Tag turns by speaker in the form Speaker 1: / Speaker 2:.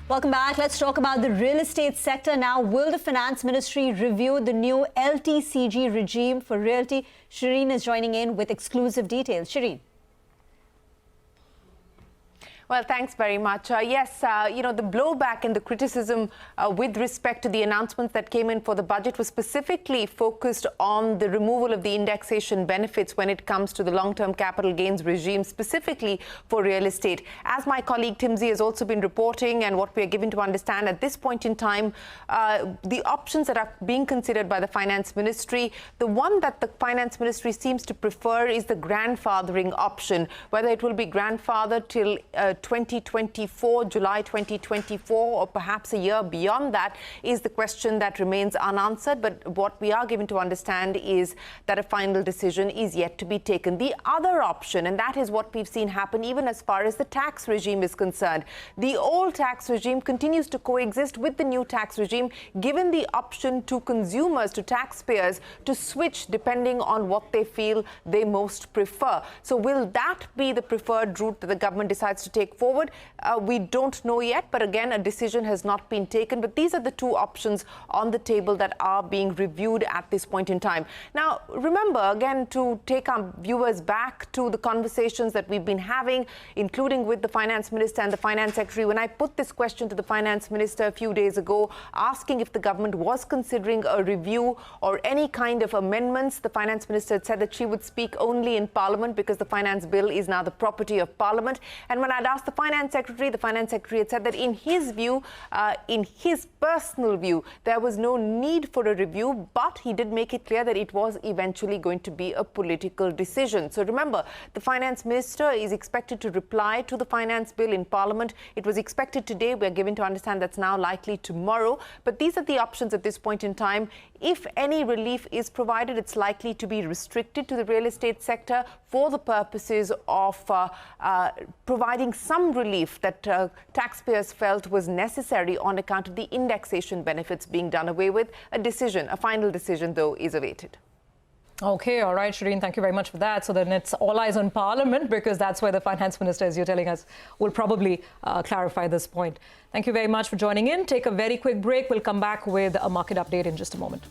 Speaker 1: Welcome back. Let's talk about the real estate sector now. Will the Finance Ministry review the new LTCG regime for realty? Shereen is joining in with exclusive details. Shereen.
Speaker 2: Well, thanks very much. Yes, the blowback and the criticism with respect to the announcements that came in for the budget was specifically focused on the removal of the indexation benefits when it comes to the long-term capital gains regime, specifically for real estate. As my colleague Timsy has also been reporting, and what we are given to understand at this point in time, the options that are being considered by the Finance Ministry, the one that the Finance Ministry seems to prefer is the grandfathering option. Whether it will be grandfathered till 2024, July 2024, or perhaps a year beyond that is the question that remains unanswered. But what we are given to understand is that a final decision is yet to be taken. The other option, and that is what we've seen happen even as far as the tax regime is concerned. The old tax regime continues to coexist with the new tax regime, given the option to consumers, to taxpayers, to switch depending on what they feel they most prefer. So will that be the preferred route that the government decides to take forward? We don't know yet, but again, a decision has not been taken. But these are the two options on the table that are being reviewed at this point in time. Now, remember, again, to take our viewers back to the conversations that we've been having, including with the Finance Minister and the Finance Secretary. When I put this question to the Finance Minister a few days ago, asking if the government was considering a review or any kind of amendments, the Finance Minister had said that she would speak only in Parliament because the Finance Bill is now the property of Parliament. And when I'd asked the Finance Secretary had said that in his view, in his personal view, there was no need for a review, but he did make it clear that it was eventually going to be a political decision. So remember, the Finance Minister is expected to reply to the Finance Bill in Parliament. It was expected today. We're given to understand that's now likely tomorrow. But these are the options at this point in time. If any relief is provided, it's likely to be restricted to the real estate sector for the purposes of providing some relief that taxpayers felt was necessary on account of the indexation benefits being done away with. A final decision, though, is awaited.
Speaker 3: Okay, all right, Shereen, thank you very much for that. So then it's all eyes on Parliament, because that's where the Finance Minister, as you're telling us, will probably clarify this point. Thank you very much for joining in. Take a very quick break. We'll come back with a market update in just a moment.